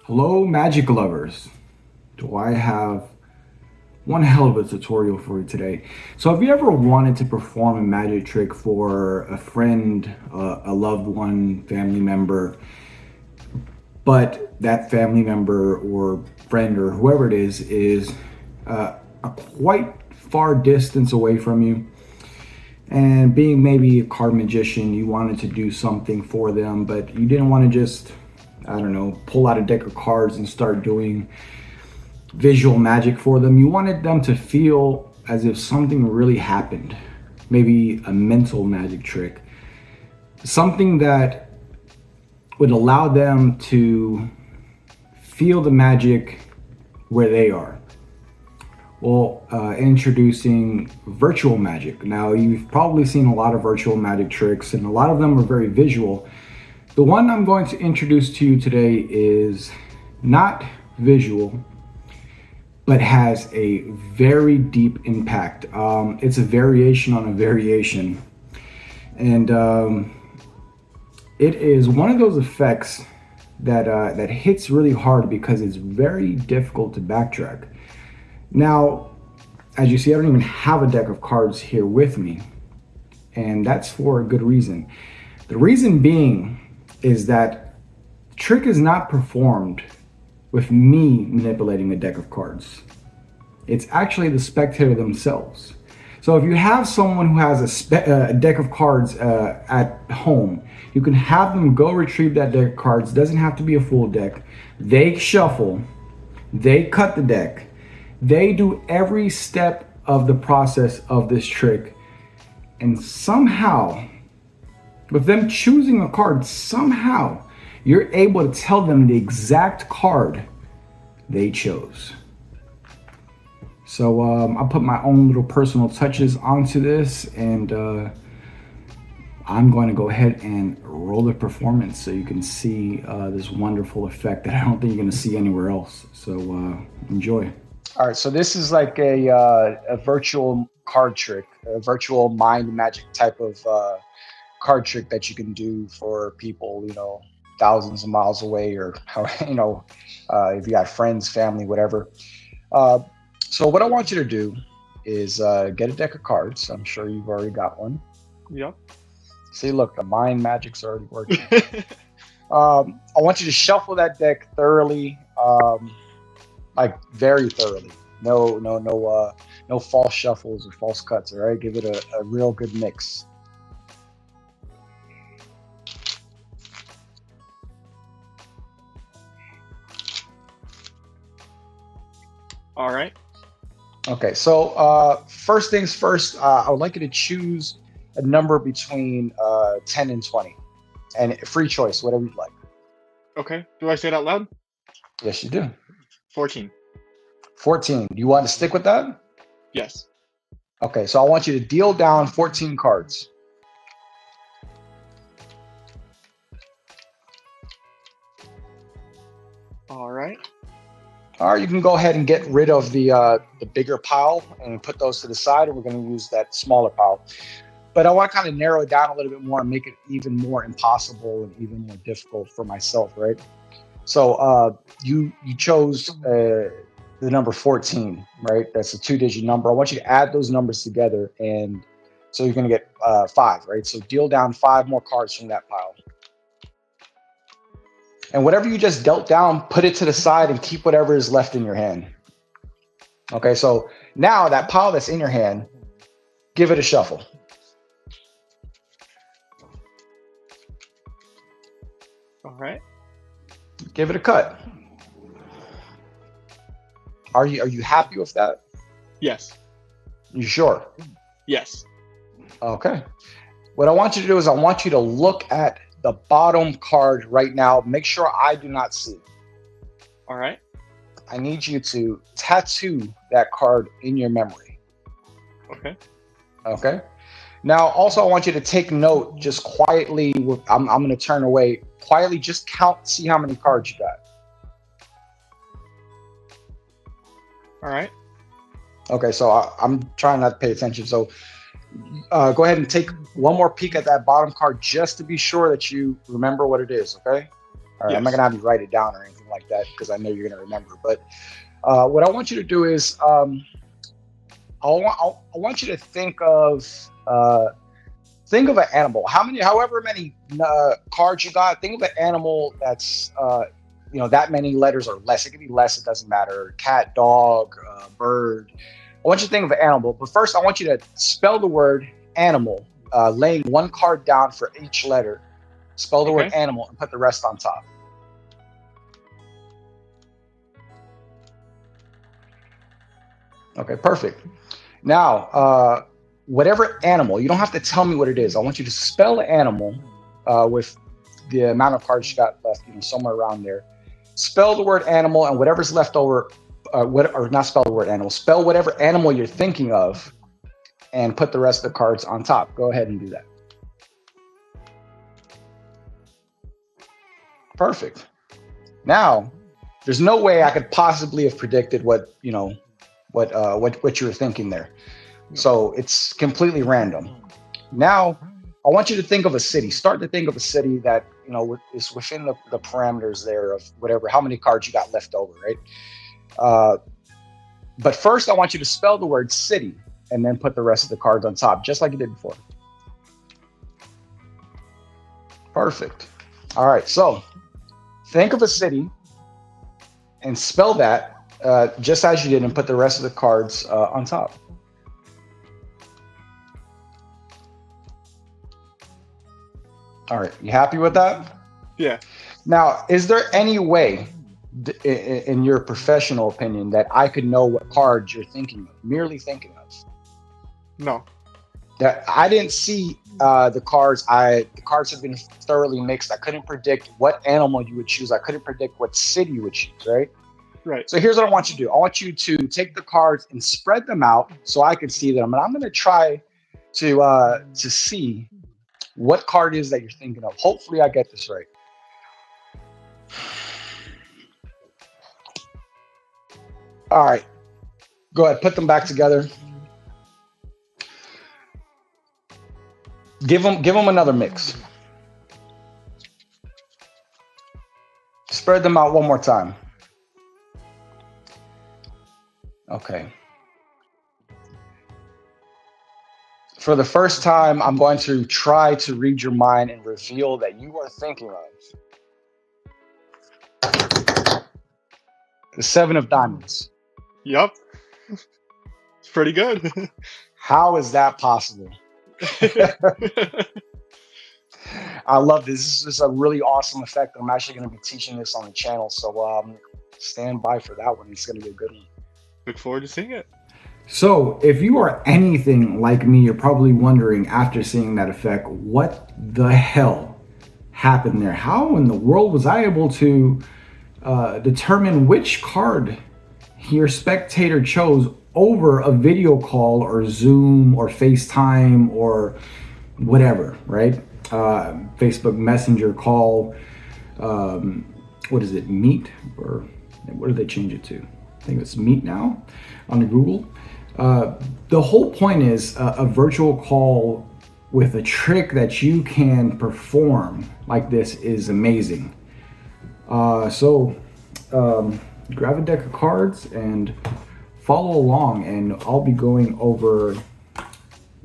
Hello, magic lovers. Do I have one hell of a tutorial for you today? So, have you ever wanted to perform a magic trick for a friend, a loved one, family member, but that family member or friend or whoever it is a quite far distance away from you? And being maybe a card magician, you wanted to do something for them, but you didn't want to just, I don't know, pull out a deck of cards and start doing visual magic for them. You wanted them to feel as if something really happened, maybe a mental magic trick, something that would allow them to feel the magic where they are. Well, introducing virtual magic. Now, you've probably seen a lot of virtual magic tricks, and a lot of them are very visual. The one I'm going to introduce to you today is not visual, but has a very deep impact. It's a variation on a variation. And it is one of those effects that hits really hard because it's very difficult to backtrack. Now, as you see, I don't even have a deck of cards here with me, and that's for a good reason. The reason being is that the trick is not performed with me manipulating a deck of cards. It's actually the spectator themselves. So if you have someone who has a deck of cards at home, you can have them go retrieve that deck of cards. It doesn't have to be a full deck. They shuffle, they cut the deck, they do every step of the process of this trick, and somehow, with them choosing a card, somehow you're able to tell them the exact card they chose. So I put my own little personal touches onto this, and I'm going to go ahead and roll the performance so you can see this wonderful effect that I don't think you're going to see anywhere else. So enjoy. All right, so this is like a virtual card trick, a virtual mind magic type of card trick that you can do for people, thousands of miles away, or if you got friends, family, whatever. Uh, so what I want you to do is get a deck of cards. I'm sure you've already got one. Yeah. See, look, the mind magic's already working. I want you to shuffle that deck thoroughly. Like very thoroughly. No false shuffles or false cuts. All right, give it a real good mix. All right. Okay, so first things first, I would like you to choose a number between 10 and 20, and free choice, whatever you'd like. Okay. Do I say it out loud? Yes, you do. 14. 14. Do you want to stick with that? Yes. Okay, so I want you to deal down 14 cards. All right. All right, you can go ahead and get rid of the bigger pile and put those to the side, and we're going to use that smaller pile. But I want to kind of narrow it down a little bit more and make it even more impossible and even more difficult for myself, right? So you chose the number 14, right? That's a two-digit number. I want you to add those numbers together, and so you're going to get 5, right? So deal down 5 more cards from that pile. And whatever you just dealt down, put it to the side and keep whatever is left in your hand. Okay, so now that pile that's in your hand, give it a shuffle. All right. Give it a cut. Are you happy with that? Yes. You sure? Yes. Okay. What I want you to do is I want you to look at the bottom card right now. Make sure I do not see. All right. I need you to tattoo that card in your memory. Okay. Okay. Now, also, I want you to take note just quietly. I'm going to turn away. Quietly, just count, see how many cards you got. All right. Okay, so I'm trying not to pay attention. So go ahead and take one more peek at that bottom card just to be sure that you remember what it is, okay? All right, I'm not Yes. going to have you write it down or anything like like that because I know you're going to remember. But what I want you to do is I want you to think of an animal. However many cards you got, think of an animal that's that many letters or less. It can be less. It doesn't matter. Cat, dog, bird. I want you to think of an animal. But first, I want you to spell the word animal, laying one card down for each letter. Spell the word animal and put the rest on top. Okay, perfect. Now, whatever animal, you don't have to tell me what it is. I want you to spell the animal with the amount of cards you got left, somewhere around there. Spell the word animal and whatever's left over, or not spell the word animal, spell whatever animal you're thinking of and put the rest of the cards on top. Go ahead and do that. Perfect. Now, there's no way I could possibly have predicted what you were thinking there. So it's completely random. Now, I want you to think of a city. Start to think of a city that is within the parameters there of whatever, how many cards you got left over, right? But first, I want you to spell the word city and then put the rest of the cards on top, just like you did before. Perfect. All right, so think of a city and spell that just as you did and put the rest of the cards on top. All right, you happy with that? Yeah. Now, is there any way, in your professional opinion, that I could know what cards you're merely thinking of? No. That I didn't see the cards. The cards have been thoroughly mixed. I couldn't predict what animal you would choose. I couldn't predict what city you would choose, right? Right. So here's what I want you to do. I want you to take the cards and spread them out so I can see them. And I'm going to try to see what card is that you're thinking of. Hopefully I get this right. All right. Go ahead. Put them back together. Give them another mix. Spread them out one more time. Okay. For the first time, I'm going to try to read your mind and reveal that you are thinking of the Seven of Diamonds. Yup. It's pretty good. How is that possible? I love this. This is a really awesome effect. I'm actually going to be teaching this on the channel, so stand by for that one. It's going to be a good one. Look forward to seeing it. So if you are anything like me, you're probably wondering after seeing that effect, what the hell happened there? How in the world was I able to determine which card your spectator chose over a video call or Zoom or FaceTime or whatever, right? Facebook Messenger call, what is it, Meet? Or what did they change it to? I think it's Meet now on the Google. The whole point is a virtual call with a trick that you can perform like this is amazing. So grab a deck of cards and follow along, and I'll be going over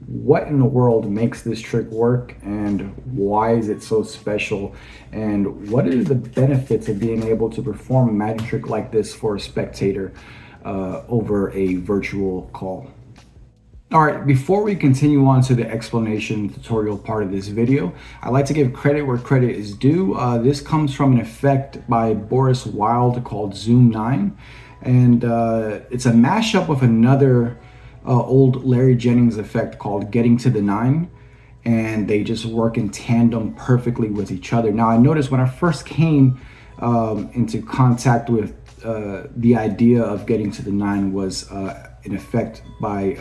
what in the world makes this trick work and why is it so special, and what are the benefits of being able to perform a magic trick like this for a spectator over a virtual call. All right, before we continue on to the explanation tutorial part of this video, I'd like to give credit where credit is due. This comes from an effect by Boris Wilde called Zoom 9, and it's a mashup with another old Larry Jennings effect called Getting to the Nine, and they just work in tandem perfectly with each other. Now, I noticed when I first came into contact with the idea of Getting to the Nine was an effect by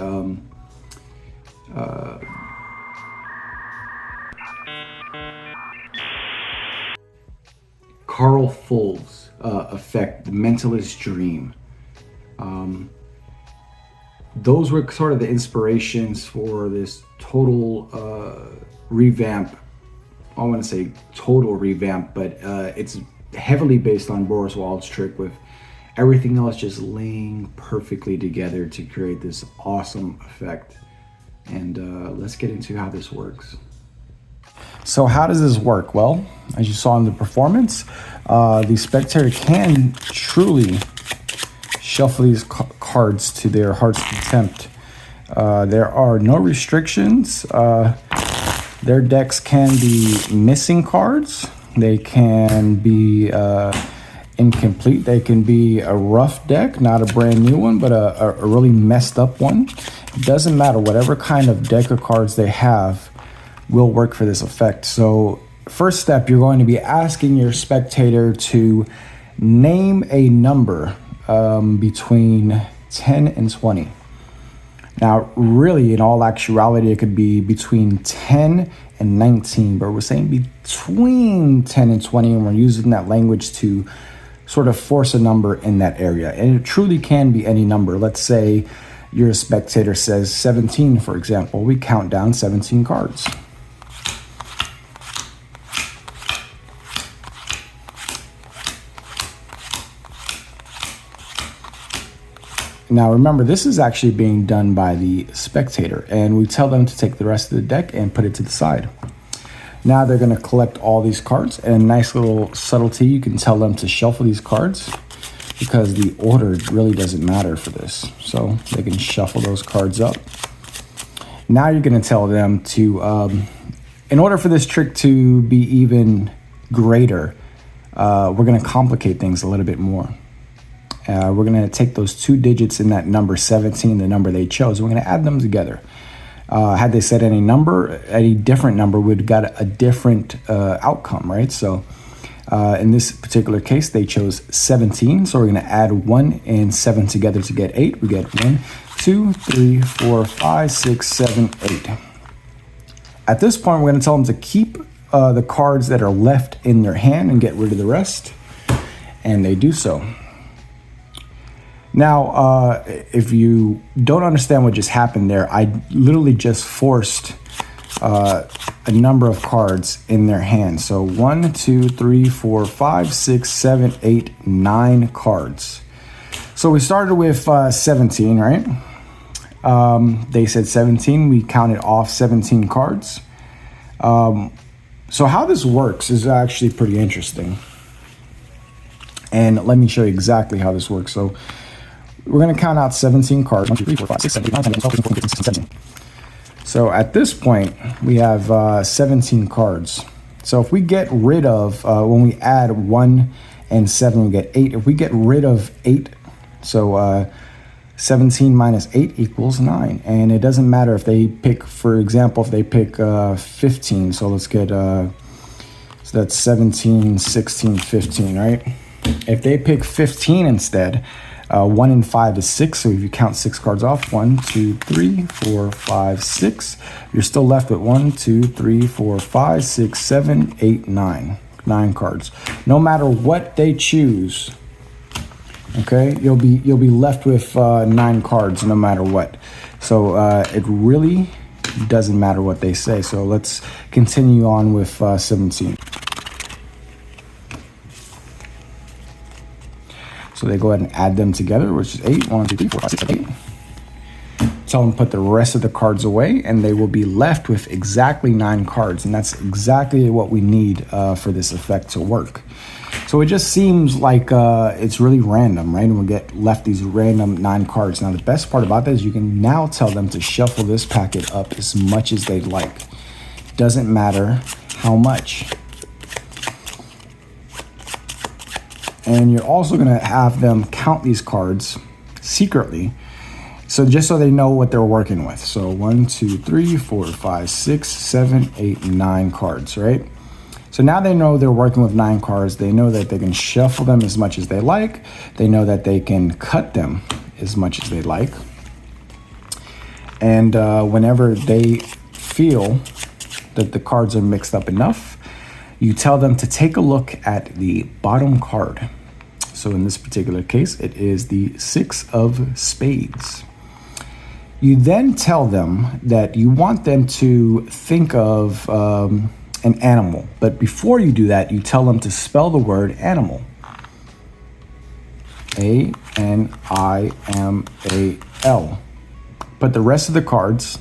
Carl Fulls effect, The Mentalist Dream. Those were sort of the inspirations for this total revamp. I want to say total revamp, but it's heavily based on Boris Wald's trick, with everything else just laying perfectly together to create this awesome effect. And let's get into how this works. So how does this work? Well, as you saw in the performance, the spectator can truly shuffle these cards to their heart's content. There are no restrictions. Their decks can be missing cards. They can be incomplete. They can be a rough deck, not a brand new one, but a really messed up one. It doesn't matter. Whatever kind of deck of cards they have will work for this effect. So first step, you're going to be asking your spectator to name a number between 10 and 20. Now, really, in all actuality, it could be between 10 and 19, but we're saying between 10 and 20, and we're using that language to sort of force a number in that area. And it truly can be any number. Let's say your spectator says 17, for example. We count down 17 cards. Now remember, this is actually being done by the spectator, and we tell them to take the rest of the deck and put it to the side. Now they're going to collect all these cards, and a nice little subtlety, you can tell them to shuffle these cards because the order really doesn't matter for this. So they can shuffle those cards up. Now you're going to tell them to, in order for this trick to be even greater, we're going to complicate things a little bit more. We're going to take those two digits in that number 17, the number they chose. We're going to add them together. Had they said any number, any different number, we'd got a different outcome, right? So in this particular case, they chose 17. So we're going to add 1 and 7 together to get 8. We get 1, 2, 3, 4, 5, 6, 7, 8. At this point, we're going to tell them to keep the cards that are left in their hand and get rid of the rest. And they do so. Now, if you don't understand what just happened there, I literally just forced a number of cards in their hand. So 1, 2, 3, 4, 5, 6, 7, 8, 9 cards. So we started with 17, right? They said 17. We counted off 17 cards. So how this works is actually pretty interesting. And let me show you exactly how this works. So we're going to count out 17 cards. 1, 2, 3, 4, 5, 6, 7, 8, 9, 10, 11, 12, 13, 14, 15, 16, 17. So at this point, we have 17 cards. So if we get rid of, when we add 1 and 7, we get 8. If we get rid of 8, so 17 minus 8 equals 9. And it doesn't matter if they pick, for example, if they pick 15. So let's get, so that's 17, 16, 15, right? If they pick 15 instead, 1 and 5 is 6, so if you count 6 cards off, 1, 2, 3, 4, 5, 6, you're still left with 1, 2, 3, 4, 5, 6, 7, 8, 9. 9 cards. No matter what they choose, okay, you'll be left with 9 cards no matter what. So it really doesn't matter what they say. So let's continue on with 17. So they go ahead and add them together, which is 8. 1, 2, 3, 4, 5, 6, 7, 8. Tell them to put the rest of the cards away, and they will be left with exactly 9 cards. And that's exactly what we need for this effect to work. So it just seems like it's really random, right? And we'll get left these random 9 cards. Now, the best part about that is you can now tell them to shuffle this packet up as much as they'd like. Doesn't matter how much. And you're also going to have them count these cards secretly, so just so they know what they're working with. So 1, 2, 3, 4, 5, 6, 7, 8, 9 cards, right? So now they know they're working with 9 cards. They know that they can shuffle them as much as they like. They know that they can cut them as much as they like. And whenever they feel that the cards are mixed up enough, you tell them to take a look at the bottom card. So in this particular case, it is the 6 of spades. You then tell them that you want them to think of an animal. But before you do that, you tell them to spell the word animal. A-N-I-M-A-L. Put the rest of the cards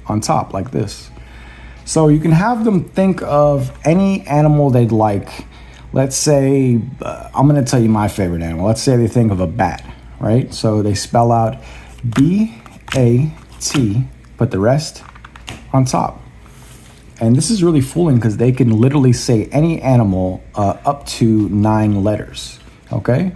on top like this. So you can have them think of any animal they'd like. Let's say, I'm going to tell you my favorite animal. Let's say they think of a bat, right? So they spell out B-A-T, put the rest on top. And this is really fooling because they can literally say any animal up to 9 letters, okay?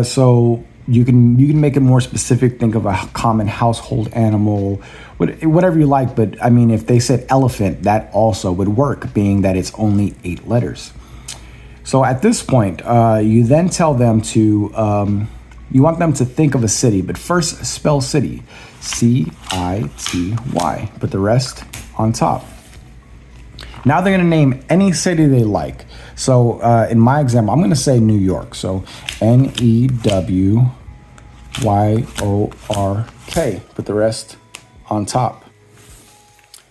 So you can make it more specific. Think of a common household animal, whatever you like. But I mean, if they said elephant, that also would work, being that it's only 8 letters. So at this point, you then tell them to, you want them to think of a city, but first spell city, C-I-T-Y, put the rest on top. Now they're gonna name any city they like. So in my example, I'm gonna say New York. So N-E-W-Y-O-R-K, put the rest on top.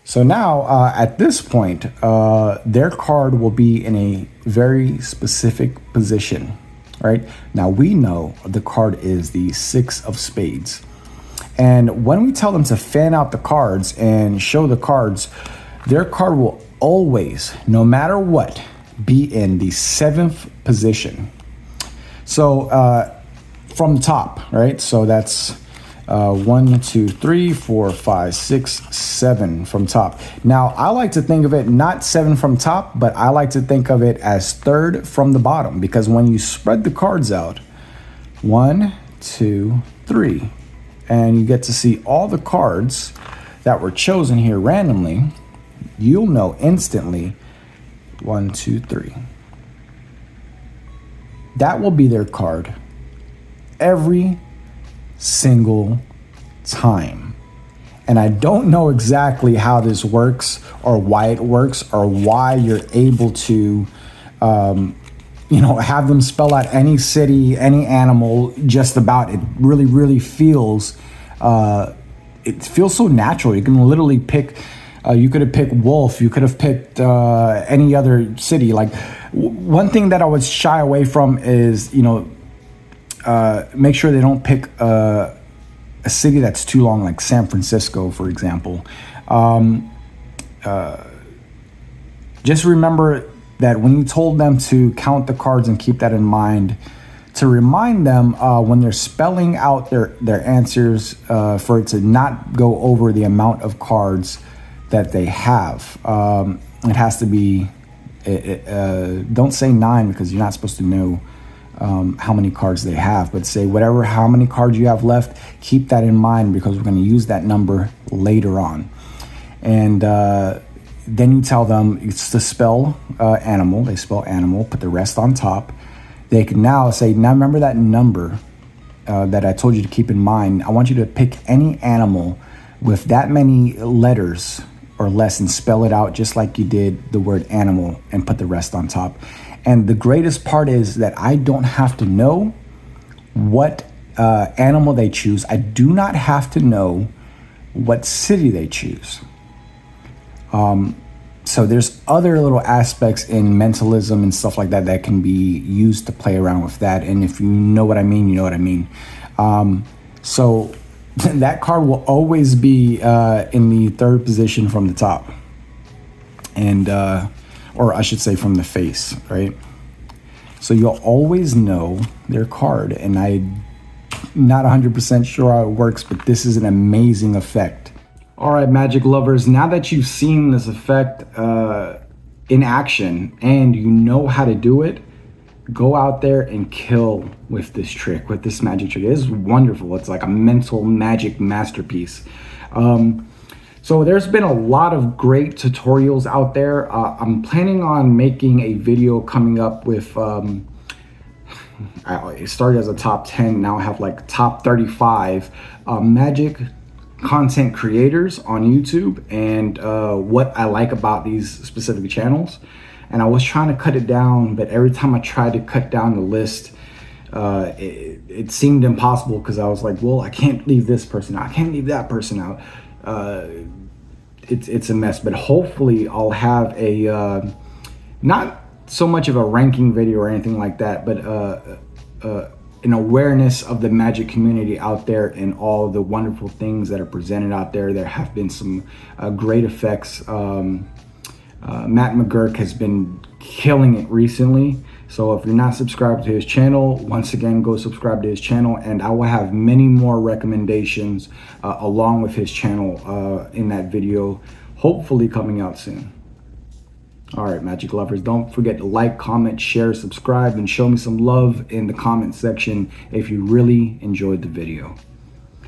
So now at this point, their card will be in a very specific position, right? Now we know the card is the 6 of spades. And when we tell them to fan out the cards and show the cards, their card will always, no matter what, be in the 7th position. So from the top, right? So that's 1, 2, 3, 4, 5, 6, 7 from top. Now, I like to think of it not 7 from top, but I like to think of it as 3rd from the bottom, because when you spread the cards out, 1, 2, 3, and you get to see all the cards that were chosen here randomly, you'll know instantly 1, 2, 3. That will be their card every single time. And I don't know exactly how this works or why it works or why you're able to have them spell out any city, any animal, just about. It really feels it feels so natural. You can literally pick you could have picked wolf, you could have picked any other city. Like one thing that I would shy away from is make sure they don't pick a city that's too long, like San Francisco, for example. Just remember that when you told them to count the cards and keep that in mind, to remind them when they're spelling out their answers for it to not go over the amount of cards that they have. It has to be, don't say 9 because you're not supposed to know how many cards they have, but say how many cards you have left, keep that in mind because we're going to use that number later on. And then you tell them it's to spell animal. They spell animal, put the rest on top. They can now say, now remember that number that I told you to keep in mind. I want you to pick any animal with that many letters or less and spell it out just like you did the word animal and put the rest on top. And the greatest part is that I don't have to know what animal they choose. I do not have to know what city they choose. So there's other little aspects in mentalism and stuff like that that can be used to play around with that. And if you know what I mean, you know what I mean. So that card will always be in the 3rd position from the top. And or I should say from the face, right? So you'll always know their card. And I'm not 100% sure how it works, but this is an amazing effect. All right, Magic lovers, now that you've seen this effect in action and you know how to do it, go out there and kill with this trick, with this magic trick. It is wonderful. It's like a mental magic masterpiece. So there's been a lot of great tutorials out there. I'm planning on making a video coming up with, it started as a top 10, now I have like top 35 magic content creators on YouTube and what I like about these specific channels. And I was trying to cut it down, but every time I tried to cut down the list, it seemed impossible because I was like, well, I can't leave this person out. I can't leave that person out. it's a mess. But hopefully I'll have a not so much of a ranking video or anything like that, but an awareness of the Magic community out there and all the wonderful things that are presented out there. There have been some great effects. Matt McGurk has been killing it recently. So if you're not subscribed to his channel, once again, go subscribe to his channel, and I will have many more recommendations along with his channel in that video, hopefully coming out soon. All right, Magic lovers, don't forget to like, comment, share, subscribe, and show me some love in the comment section if you really enjoyed the video.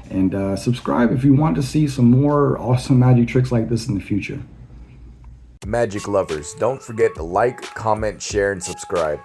And subscribe if you want to see some more awesome magic tricks like this in the future. Magic lovers, don't forget to like, comment, share, and subscribe.